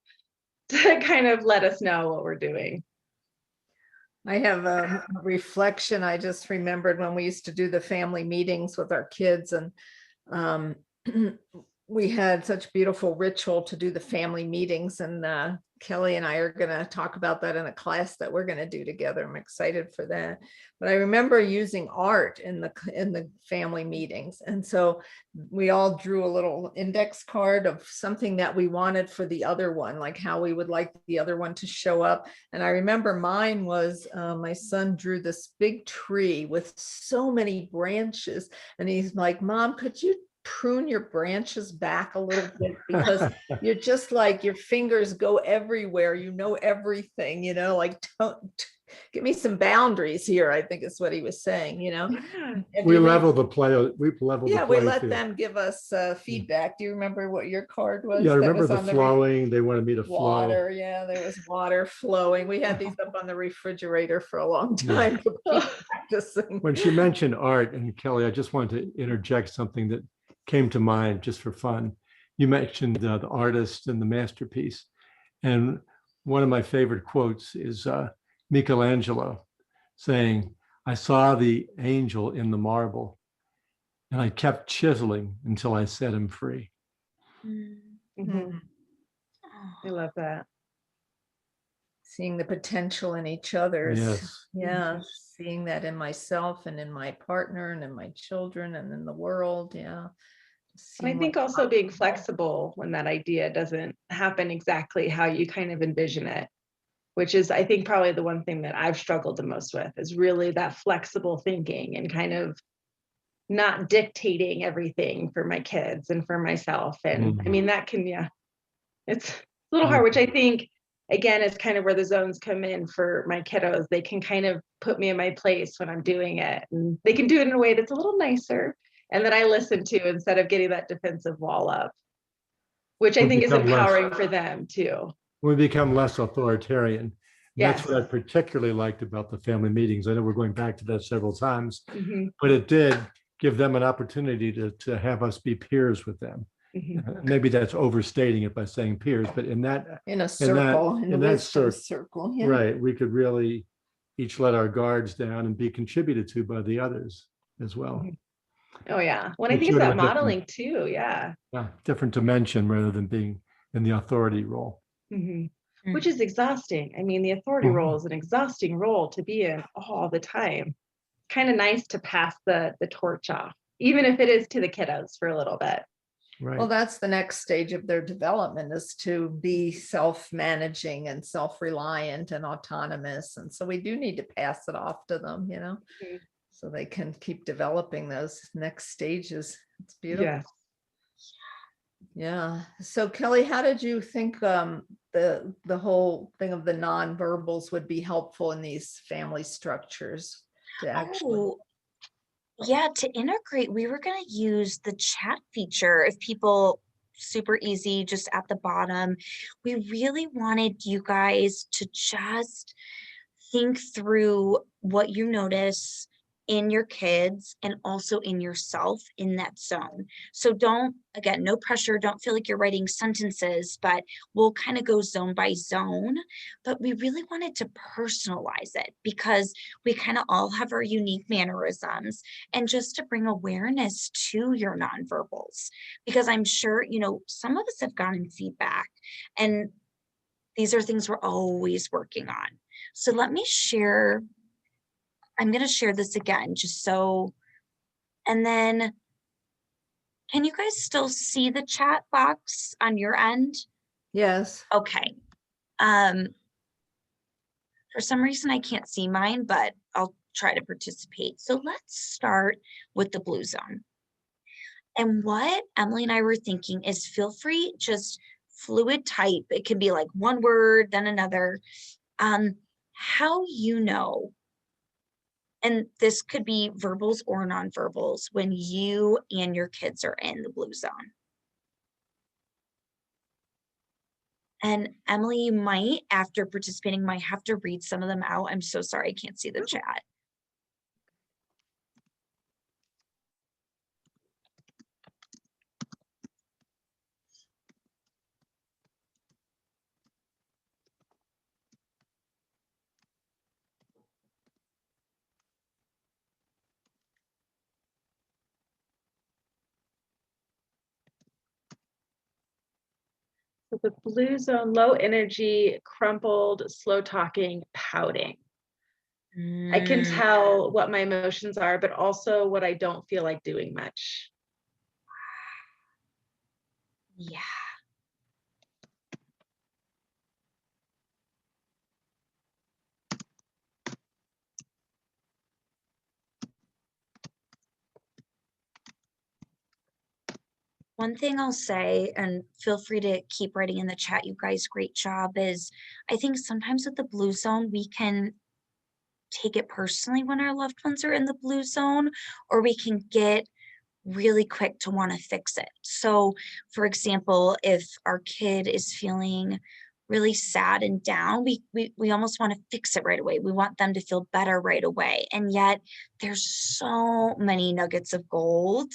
to kind of let us know what we're doing. I have a reflection. I just remembered when we used to do the family meetings with our kids, and we had such beautiful ritual to do the family meetings, and Kelly and I are going to talk about that in a class that we're going to do together. I'm excited for that. But I remember using art in the family meetings, and so we all drew a little index card of something that we wanted for the other one, like how we would like the other one to show up. And I remember mine was my son drew this big tree with so many branches, and he's like, "Mom, could you prune your branches back a little bit, because you're just like, your fingers go everywhere, you know everything, you know, like, don't give me some boundaries here, I think is what he was saying, you know. Yeah. And We do you level the play. We level yeah, the we play let field. them give us feedback. Do you remember what your card was? Yeah, I that remember was the on flowing. They wanted me to flow. water? Yeah, there was water flowing. We had these up on the refrigerator for a long Yeah. time to keep practicing. When she mentioned art, and Kelly, I just wanted to interject something that came to mind just for fun. You mentioned the artist and the masterpiece. And one of my favorite quotes is Michelangelo saying, "I saw the angel in the marble, and I kept chiseling until I set him free." Mm. Mhm. Oh. I love that. Seeing the potential in each other's, Yes. yeah, seeing that in myself and in my partner and in my children and in the world, yeah. And I think also being flexible when that idea doesn't happen exactly how you kind of envision it, which is, I think, probably the one thing that I've struggled the most with, is really that flexible thinking and kind of not dictating everything for my kids and for myself. And I mean, that can, yeah, it's a little hard, which I think, again, is kind of where the zones come in for my kiddos. They can kind of put me in my place when I'm doing it, and they can do it in a way that's a little nicer and that I listen to, instead of getting that defensive wall up, which I think is empowering for them too. We become less authoritarian. Yes. That's what I particularly liked about the family meetings. I know we're going back to that several times, Mhm, but it did give them an opportunity to have us be peers with them. mhm. Maybe that's overstating it by saying peers, but in that in a circle, in in the that wisdom circle, yeah. right, we could really each let our guards down and be contributed to by the others as well. Mhm. Oh yeah. Well, I It think it's showed that a different- modeling too. Yeah. different dimension rather than being in the authority role. Mhm. Mm. Which is exhausting. I mean, the authority role is an exhausting role to be in all the time. Kind of nice to pass the torch off, even if it is to the kiddos for a little bit. Right. Well, that's the next stage of their development, is to be self-managing and self-reliant and autonomous. And so we do need to pass it off to them, you know, Mhm. so they can keep developing those next stages. It's beautiful. Yes. Yeah. So Kelly, how did you think the whole thing of the nonverbals would be helpful in these family structures to actually? Oh, yeah, to integrate, we were going to use the chat feature if people, super easy, just at the bottom. We really wanted you guys to just think through what you notice in your kids and also in yourself in that zone. So don't, again, no pressure, don't feel like you're writing sentences, but we'll kind of go zone by zone. But we really wanted to personalize it because we kind of all have our unique mannerisms, and just to bring awareness to your nonverbals, because I'm sure, some of us have gotten feedback, and these are things we're always working on. So let me share, I'm going to share this again, just so, and then can you guys still see the chat box on your end? Yes. Okay. For some reason I can't see mine, but I'll try to participate. So let's start with the blue zone. And what Emily and I were thinking is, feel free, just fluid type. It can be like one word, then another. How you know, and this could be verbals or nonverbals, when you and your kids are in the blue zone. And Emily, you might, after participating, might have to read some of them out. I'm so sorry, I can't see the chat. So the blue zone, low energy, crumpled, slow talking, pouting. I can tell what my emotions are, but also what I don't feel like doing much. Yeah. One thing I'll say, and feel free to keep writing in the chat, you guys, great job, is I think sometimes with the blue zone, we can take it personally when our loved ones are in the blue zone, or we can get really quick to want to fix it. So, for example, if our kid is feeling really sad and down, we almost want to fix it right away. We want them to feel better right away. And yet there's so many nuggets of gold,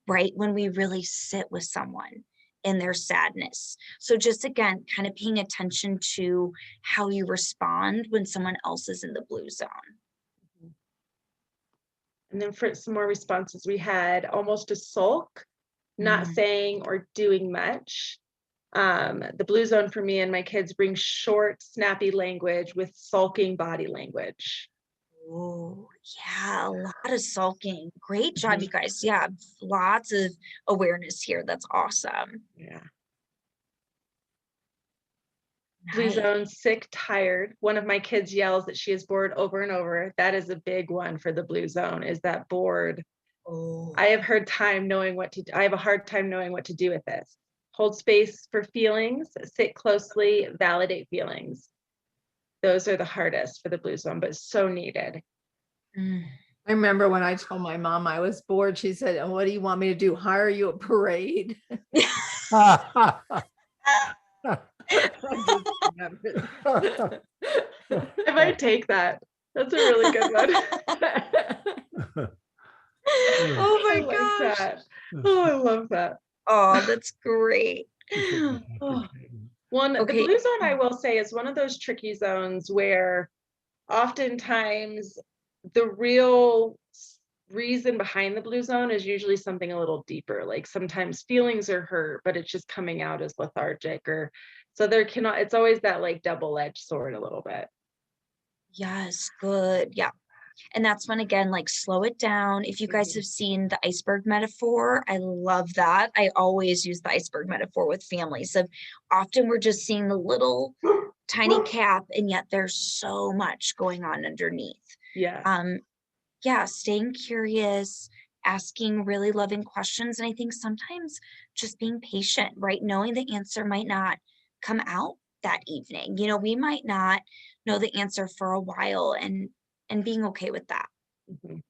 right? When we really sit with someone in their sadness. So just again, kind of paying attention to how you respond when someone else is in the blue zone. And then for some more responses, we had almost a sulk, not saying or doing much. The blue zone for me and my kids bring short, snappy language with sulking body language. Oh, yeah, a lot of sulking. Great job, you guys. Yeah, lots of awareness here. That's awesome. Yeah. Blue Nice. zone, sick, tired. One of my kids yells that she is bored over and over. That is a big one for the blue zone, is that bored. Oh, I have a hard time knowing what to do with this. Hold space for feelings, sit closely, validate feelings. Those are the hardest for the blue zone, but so needed. mm. I remember when I told my mom I was bored, she said, "Oh, what do you want me to do? Hire you a parade?" I might take that. That's a really good one. Oh my I like gosh. that. Oh, I love that. Oh, that's great. Oh. The Okay. blue zone, I will say, is one of those tricky zones where oftentimes the real reason behind the blue zone is usually something a little deeper. Like sometimes feelings are hurt, but it's just coming out as lethargic, or so it's always that like double-edged sword a little bit. Yes, good. Yeah. And that's when, again, like slow it down. If you guys have seen the iceberg metaphor, I love that. I always use the iceberg metaphor with families. So often we're just seeing the little tiny cap, and yet there's so much going on underneath. Yeah. Yeah, staying curious, asking really loving questions. And I think sometimes just being patient, right? Knowing the answer might not come out that evening. You know, we might not know the answer for a while, and being okay with that. Well,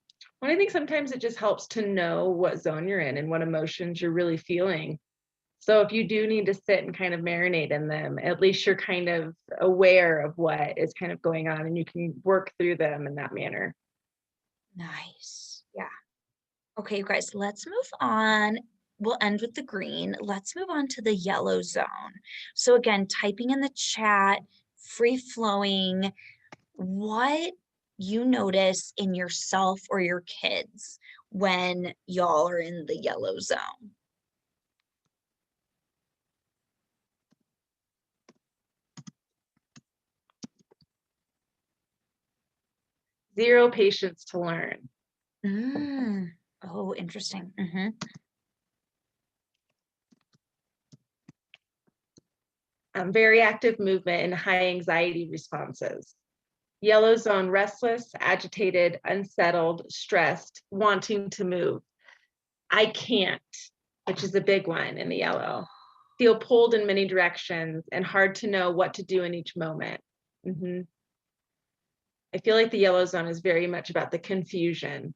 I think sometimes it just helps to know what zone you're in and what emotions you're really feeling. So if you do need to sit and kind of marinate in them, at least you're kind of aware of what is kind of going on and you can work through them in that manner. Nice. Yeah. Okay, you guys, let's move on. We'll end with the green. Let's move on to the yellow zone. So again, typing in the chat, free flowing, what you notice in yourself or your kids when y'all are in the yellow zone. Zero patience to learn. Oh, interesting. Very active movement and high anxiety responses. Yellow zone, restless, agitated, unsettled, stressed, wanting to move. I can't, which is a big one in the yellow. Feel pulled in many directions and hard to know what to do in each moment. I feel like the yellow zone is very much about the confusion.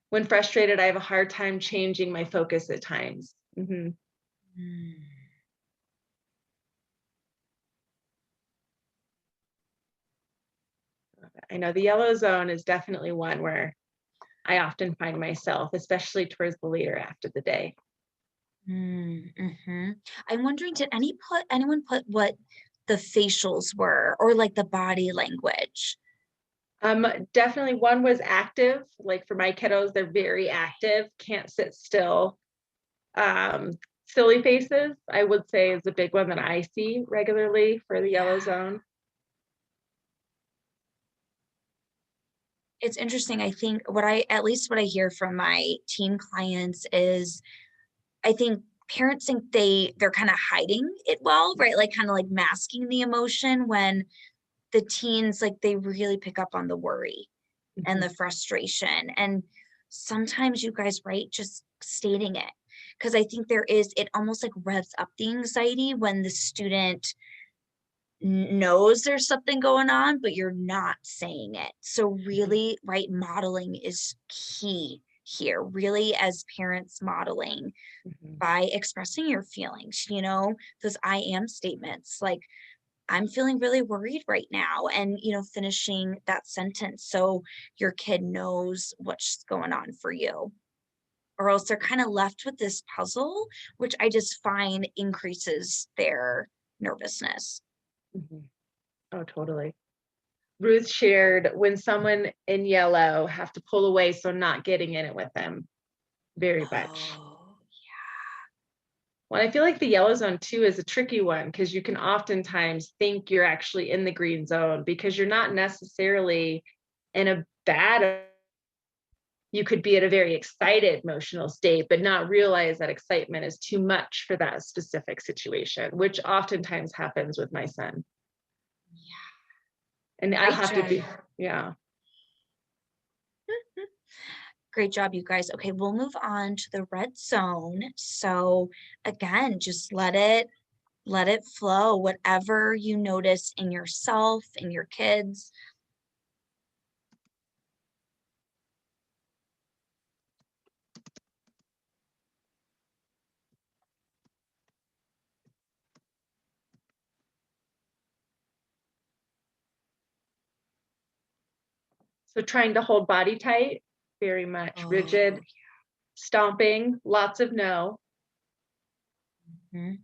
When frustrated, I have a hard time changing my focus at times. I know the yellow zone is definitely one where I often find myself, especially towards the later after the day. I'm wondering, did anyone put what the facials were, or like the body language? Definitely one was active. Like for my kiddos, they're very active, can't sit still. Silly faces, I would say, is a big one that I see regularly for the yellow zone. It's interesting. I think at least what I hear from my teen clients is, I think parents think they're kind of hiding it well, right? Like kind of like masking the emotion, when the teens, like, they really pick up on the worry and the frustration. And sometimes, you guys, right, just stating it. because I think it almost like revs up the anxiety when the student knows there's something going on, but you're not saying it. So really, right, modeling is key here, really, as parents modeling by expressing your feelings, those I am statements, like, I'm feeling really worried right now, and finishing that sentence so your kid knows what's going on for you, or else they're kind of left with this puzzle, which I just find increases their nervousness. Oh, totally. Ruth shared, when someone in yellow have to pull away, so not getting in it with them very much. Oh, Well, I feel like the yellow zone too is a tricky one, because you can oftentimes think you're actually in the green zone because you're not necessarily in a bad, you could be at a very excited emotional state, but not realize that excitement is too much for that specific situation, which oftentimes happens with my son. And I have to be, yeah. Great job, you guys. Okay, we'll move on to the red zone. So again, just let it flow, whatever you notice in yourself and your kids. So trying to hold body tight, very much rigid, stomping, lots of no. Mhm.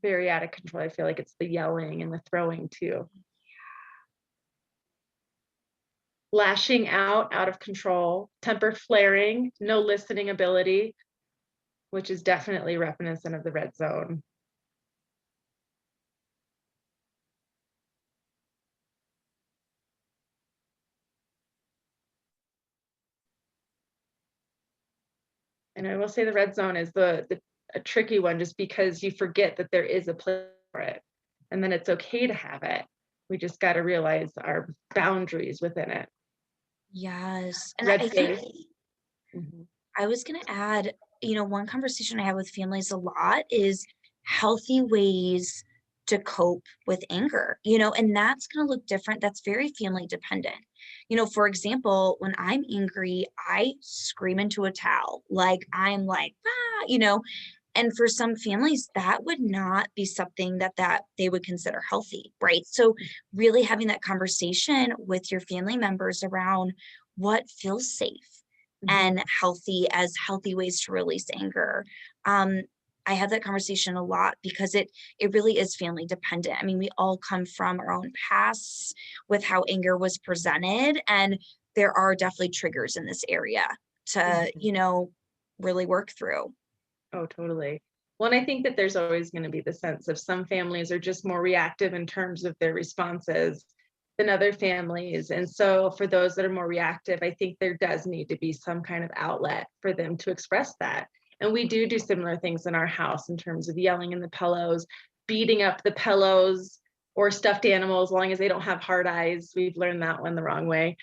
Very out of control. I feel like it's the yelling and the throwing too. Lashing out of control, temper flaring, no listening ability, which is definitely reminiscent of the red zone. And I will say the red zone is a tricky one, just because you forget that there is a place for it, and then it's okay to have it. We just got to realize our boundaries within it. Yes. And Red I think face. I was going to add, one conversation I have with families a lot is healthy ways to cope with anger, and that's going to look different. That's very family dependent. For example, when I'm angry, I scream into a towel, like I'm like, and for some families that would not be something that they would consider healthy, right? So really having that conversation with your family members around what feels safe and healthy as healthy ways to release anger. I have that conversation a lot because it really is family dependent. I mean, we all come from our own pasts with how anger was presented, and there are definitely triggers in this area to, really work through. Oh, totally. Well, and I think that there's always going to be the sense of some families are just more reactive in terms of their responses than other families. And so for those that are more reactive, I think there does need to be some kind of outlet for them to express that. And we do similar things in our house in terms of yelling in the pillows, beating up the pillows or stuffed animals, as long as they don't have hard eyes. We've learned that one the wrong way.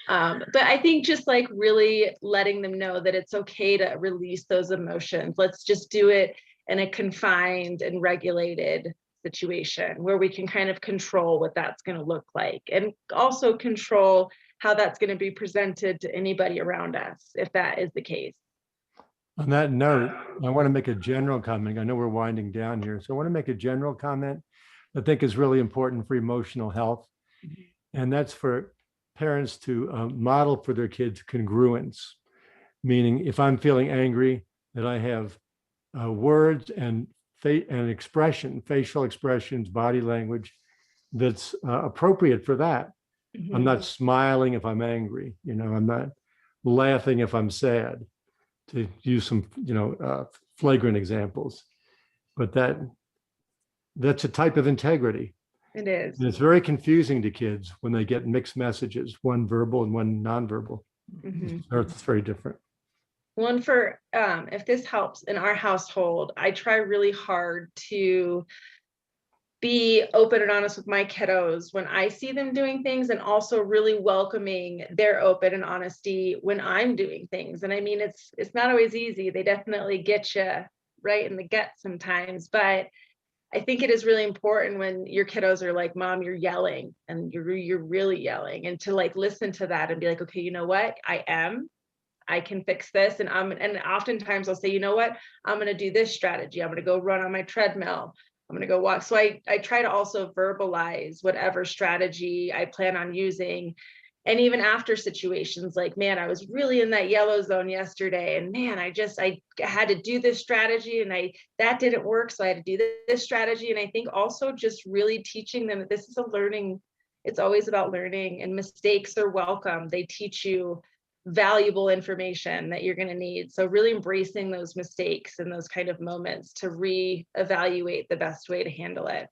But I think just like really letting them know that it's okay to release those emotions. Let's just do it in a confined and regulated situation where we can kind of control what that's going to look like, and also control how that's going to be presented to anybody around us, if that is the case. On that note, I want to make a general comment. I know we're winding down here, so I want to make a general comment I think is really important for emotional health. And that's for parents to model for their kids congruence, meaning if I'm feeling angry, that I have words and expression, facial expressions, body language that's appropriate for that. I'm not smiling if I'm angry, I'm not laughing if I'm sad, to use some, flagrant examples. But that's a type of integrity. It is. And it's very confusing to kids when they get mixed messages, one verbal and one nonverbal. It's very different. One for, if this helps in our household, I try really hard to be open and honest with my kiddos when I see them doing things, and also really welcoming their open and honesty when I'm doing things. And I mean, it's not always easy. They definitely get you right in the gut sometimes, but I think it is really important when your kiddos are like, Mom, you're yelling, and you're really yelling, and to like listen to that and be like, okay, you know what? I can fix this. And oftentimes I'll say, you know what? I'm going to do this strategy. I'm going to go run on my treadmill. I'm going to go walk. So I try to also verbalize whatever strategy I plan on using. And even after situations like, man, I was really in that yellow zone yesterday, and man, I had to do this strategy, and that didn't work. So I had to do this strategy. And I think also just really teaching them that this is a learning. It's always about learning, and mistakes are welcome. They teach you valuable information that you're going to need. So really embracing those mistakes and those kind of moments to reevaluate the best way to handle it,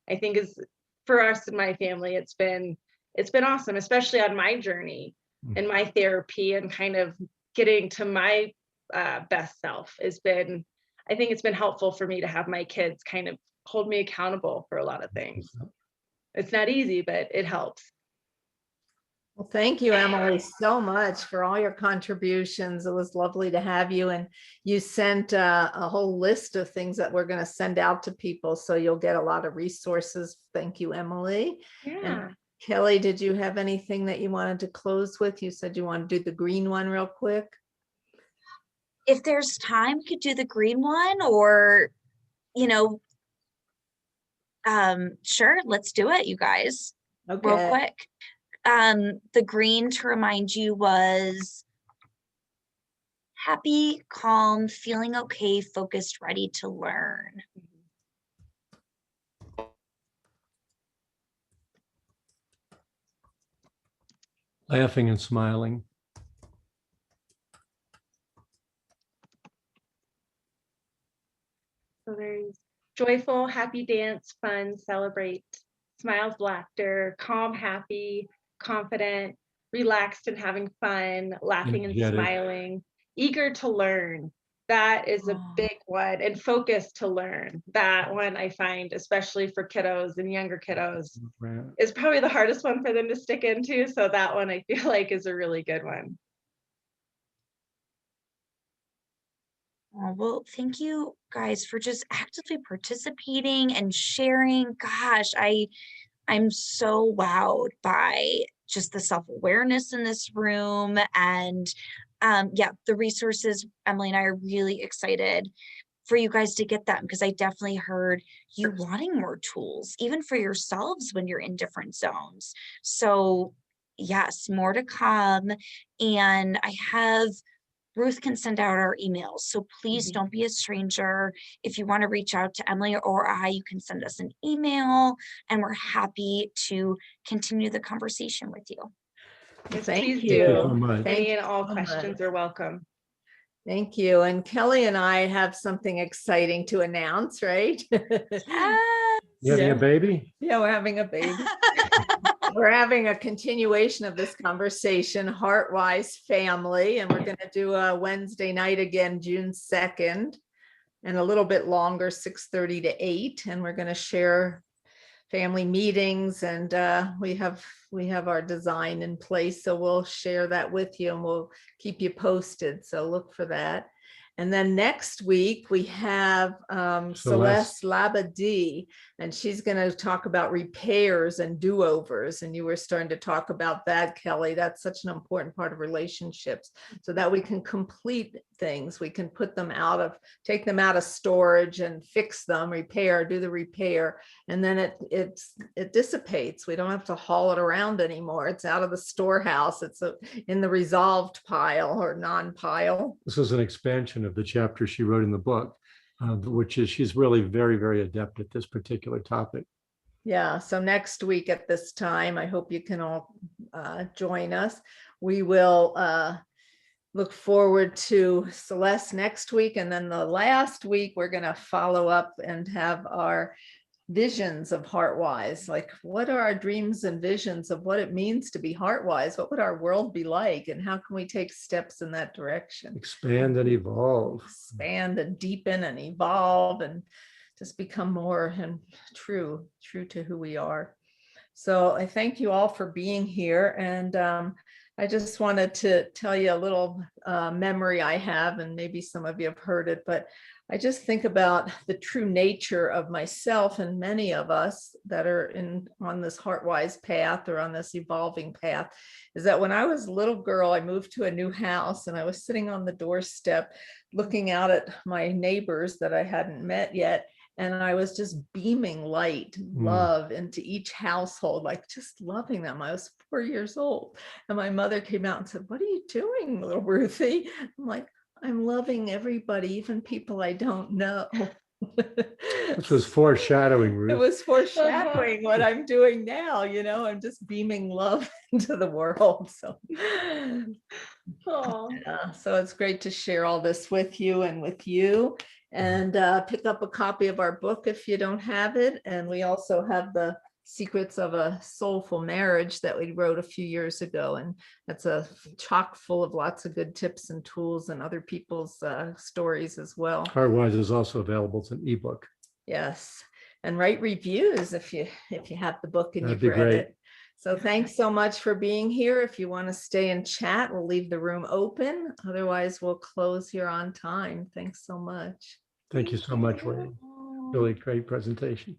I think is, for us and my family, it's been awesome, especially on my journey and my therapy and kind of getting to my best self I think it's been helpful for me to have my kids kind of hold me accountable for a lot of things. It's not easy, but it helps. Well, thank you, Emily, so much for all your contributions. It was lovely to have you. And you sent a whole list of things that we're going to send out to people. So you'll get a lot of resources. Thank you, Emily. Yeah. And Kelly, did you have anything that you wanted to close with? You said you want to do the green one real quick. If there's time, we could do the green one, or, sure, let's do it, you guys. Okay. Real quick. The green, to remind you, was happy, calm, feeling okay, focused, ready to learn. Laughing and smiling. So there's joyful, happy, dance, fun, celebrate, smiles, laughter, calm, happy, confident, relaxed and having fun, laughing and Energetic. smiling, eager to learn. That is a big one. And focused to learn. That one I find, especially for kiddos and younger kiddos, is probably the hardest one for them to stick into. So that one I feel like is a really good one. Well, thank you guys for just actively participating and sharing. Gosh, I'm so wowed by just the self-awareness in this room. And the resources, Emily and I are really excited for you guys to get them, because I definitely heard you wanting more tools, even for yourselves when you're in different zones. So yes, more to come. And Ruth can send out our emails. So please don't be a stranger. If you want to reach out to Emily or I, you can send us an email, and we're happy to continue the conversation with you. Yes, Thank please you. do. Thank Any you and all so questions much. are welcome. Thank you. And Kelly and I have something exciting to announce, right? You having a baby? Yeah, we're having a baby. We're having a continuation of this conversation, Heartwise Family, and we're going to do a Wednesday night again, June 2nd, and a little bit longer, 6:30 to 8. And we're going to share family meetings, and we have our design in place. So we'll share that with you, and we'll keep you posted. So look for that. And then next week we have Celeste Labadie, and she's going to talk about repairs and do-overs. And you were starting to talk about that, Kelly. That's such an important part of relationships, so that we can complete things. We can take them out of storage and fix them, do the repair, and then it dissipates. We don't have to haul it around anymore. It's out of the storehouse. It's in the resolved pile or non-pile. This is an expansion of the chapter she wrote in the book, which is, she's really very, very adept at this particular topic. Yeah, so next week at this time, I hope you can all join us. We will look forward to Celeste next week. And then the last week, we're going to follow up and have our visions of Heartwise. Like, what are our dreams and visions of what it means to be Heartwise? What would our world be like? And how can we take steps in that direction? Expand and evolve. Expand and deepen and evolve and just become more and true to who we are. So I thank you all for being here. And I just wanted to tell you a little memory I have, and maybe some of you have heard it, but I just think about the true nature of myself and many of us that are on this Heartwise path or on this evolving path, is that when I was a little girl, I moved to a new house and I was sitting on the doorstep looking out at my neighbors that I hadn't met yet. And I was just beaming light, love into each household, like just loving them. I was 4 years old. And my mother came out and said, "What are you doing, little Ruthie?" I'm like, "I'm loving everybody, even people I don't know." This was foreshadowing, It Ruth. was foreshadowing what I'm doing now. I'm just beaming love into the world. So, so it's great to share all this with you and with you. And pick up a copy of our book if you don't have it. And we also have the Secrets of a Soulful Marriage that we wrote a few years ago. And that's a chock full of lots of good tips and tools and other people's stories as well. Heartwise is also available as an ebook. Yes. And write reviews if you have the book and That'd you've be read great. it. So thanks so much for being here. If you want to stay and chat, we'll leave the room open. Otherwise, we'll close here on time. Thanks so much. Thank you so much, Wayne. Really great presentation.